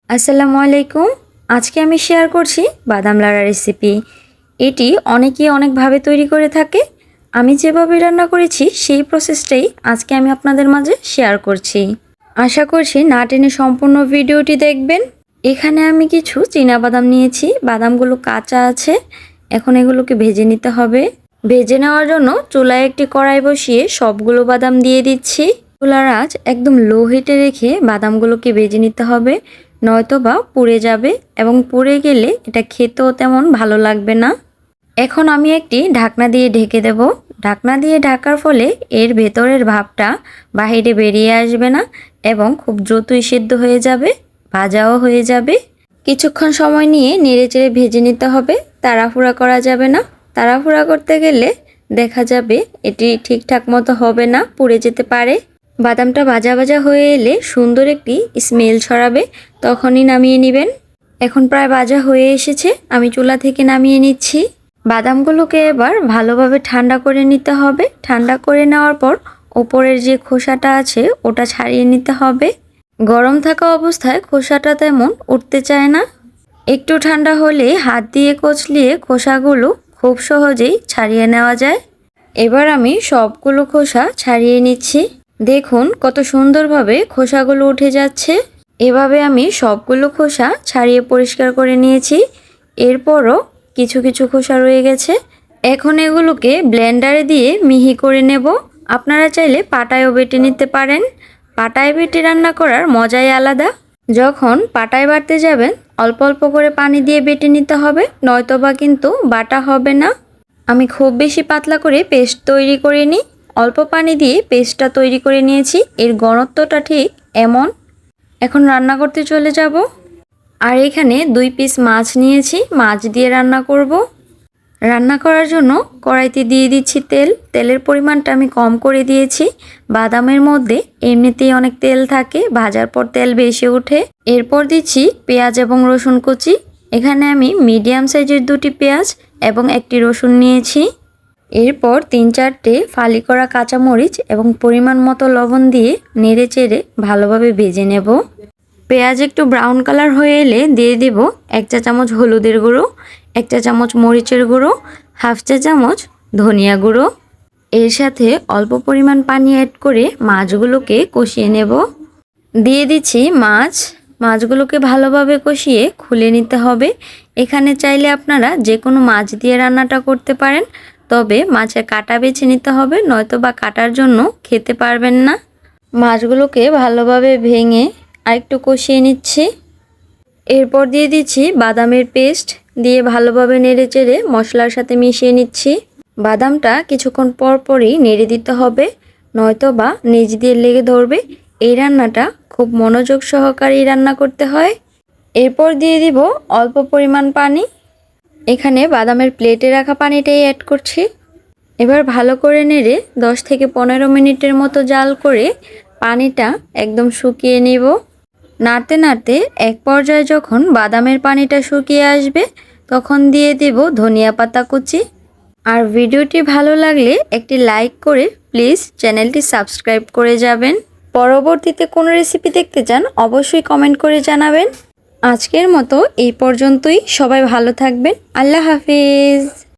আসসালামু আলাইকুম। আজকে আমি শেয়ার করছি বাদাম লাড়া রেসিপি। এটি অনেকেই অনেকভাবে তৈরি করে থাকে। আমি যেভাবে রান্না করেছি সেই প্রসেসটাই আজকে আমি আপনাদের মাঝে শেয়ার করছি। আশা করছি না টেনে সম্পূর্ণ ভিডিওটি দেখবেন। এখানে আমি কিছু চীনা বাদাম নিয়েছি। বাদামগুলো কাঁচা আছে। এখন এগুলোকে ভেজে নিতে হবে। ভেজে নেওয়ার জন্য চুলায় একটি কড়াই বসিয়ে সবগুলো বাদাম দিয়ে দিচ্ছি। চুলার আঁচ একদম লো হিটে রেখে বাদামগুলোকে ভেজে নিতে হবে, নয়তো বা পুড়ে যাবে এবং পুড়ে গেলে এটা খেতেও তেমন ভালো লাগবে না। এখন আমি একটি ঢাকনা দিয়ে ঢেকে দেব। ঢাকনা দিয়ে ঢাকার ফলে এর ভেতরের ভাপটা বাহিরে বেরিয়ে আসবে না এবং খুব দ্রুতই সিদ্ধ হয়ে যাবে, ভাজাও হয়ে যাবে। কিছুক্ষণ সময় নিয়ে নেড়েচেড়ে ভেজে নিতে হবে, তাড়াহুড়া করা যাবে না। তাড়াহুড়া করতে গেলে দেখা যাবে এটি ঠিকঠাক মতো হবে না, পুড়ে যেতে পারে। বাদামটা ভাজা ভাজা হয়ে এলে সুন্দর একটি স্মেল ছড়াবে, তখনই নামিয়ে নেবেন। এখন প্রায় ভাজা হয়ে এসেছে, আমি চুলা থেকে নামিয়ে নিচ্ছি। বাদামগুলোকে এবার ভালোভাবে ঠান্ডা করে নিতে হবে। ঠান্ডা করে নেওয়ার পর ওপরের যে খোসাটা আছে ওটা ছাড়িয়ে নিতে হবে। গরম থাকা অবস্থায় খোসাটা তেমন উঠতে চায় না। একটু ঠান্ডা হলে হাত দিয়ে কচলিয়ে খোসাগুলো খুব সহজেই ছাড়িয়ে নেওয়া যায়। এবার আমি সবগুলো খোসা ছাড়িয়ে নিচ্ছি। দেখুন কত সুন্দরভাবে খোসাগুলো উঠে যাচ্ছে। এভাবে আমি সবগুলো খোসা ছাড়িয়ে পরিষ্কার করে নিয়েছি। এরপরও কিছু কিছু খোসা রয়ে গেছে। এখন এগুলোকে ব্লেন্ডারে দিয়ে মিহি করে নেব। আপনারা চাইলে পাটায়ও বেটে নিতে পারেন। পাটায় বেটে রান্না করার মজাই আলাদা। যখন পাটায় বাটতে যাবেন অল্প অল্প করে পানি দিয়ে বেটে নিতে হবে, নয়তোবা কিন্তু বাটা হবে না। আমি খুব বেশি পাতলা করে পেস্ট তৈরি করিনি, অল্প পানি দিয়ে পেস্টটা তৈরি করে নিয়েছি। এর ঘনত্বটা ঠিক এমন। এখন রান্না করতে চলে যাব। আর এখানে 2 পিস মাছ নিয়েছি, মাছ দিয়ে রান্না করব। রান্না করার জন্য কড়াইতে দিয়ে দিচ্ছি তেল। তেলের পরিমাণটা আমি কম করে দিয়েছি। বাদামের মধ্যে এমনিতেই অনেক তেল থাকে, ভাজার পর তেল বেশি ওঠে। এরপর দিচ্ছি পেঁয়াজ এবং রসুন কুচি। এখানে আমি মিডিয়াম সাইজের 2টি পেঁয়াজ এবং 1টি রসুন নিয়েছি। এরপর 3-4টে ফালি করা কাঁচামরিচ এবং পরিমাণ মতো লবণ দিয়ে নেড়ে চেড়ে ভালোভাবে ভেজে নেব। পেঁয়াজ একটু ব্রাউন কালার হয়ে এলে দিয়ে দেব 1 চা চামচ হলুদের গুঁড়ো, 1 চা চামচ মরিচের গুঁড়ো, 1/2 চা চামচ ধনিয়া গুঁড়ো। এর সাথে অল্প পরিমাণ পানি অ্যাড করে মাছগুলোকে কষিয়ে নেব। দিয়ে দিচ্ছি মাছ। মাছগুলোকে ভালোভাবে কষিয়ে খুলে নিতে হবে। এখানে চাইলে আপনারা যে কোনো মাছ দিয়ে রান্নাটা করতে পারেন, তবে মাছের কাঁটা বেছে নিতে হবে, নয়তো বা কাটার জন্য খেতে পারবেন না। মাছগুলোকে ভালোভাবে ভেঙে আরেকটু কষিয়ে নিচ্ছি। এরপর দিয়ে দিচ্ছি বাদামের পেস্ট, দিয়ে ভালোভাবে নেড়ে চেড়ে মশলার সাথে মিশিয়ে নিচ্ছি। বাদামটা কিছুক্ষণ পর পরই নেড়ে দিতে হবে, নয়তো বা নিচ দিয়ে লেগে ধরবে। এই রান্নাটা খুব মনোযোগ সহকারে রান্না করতে হয়। এরপর দিয়ে দিব অল্প পরিমাণ পানি। এখানে বাদামের প্লেটে রাখা পানিটাই অ্যাড করছি। এবার ভালো করে নেড়ে 10 থেকে 15 মিনিটের মতো জাল করে পানিটা একদম শুকিয়ে নেব। নাড়তে নাড়তে এক পর্যায়ে যখন বাদামের পানিটা শুকিয়ে আসবে তখন দিয়ে দেব ধনিয়া পাতা কুচি। আর ভিডিওটি ভালো লাগলে একটি লাইক করে প্লিজ চ্যানেলটি সাবস্ক্রাইব করে যাবেন। পরবর্তীতে কোন রেসিপি দেখতে চান অবশ্যই কমেন্ট করে জানাবেন। আজকের মতো এই পর্যন্তই। সবাই ভালো থাকবেন। আল্লাহ হাফিজ।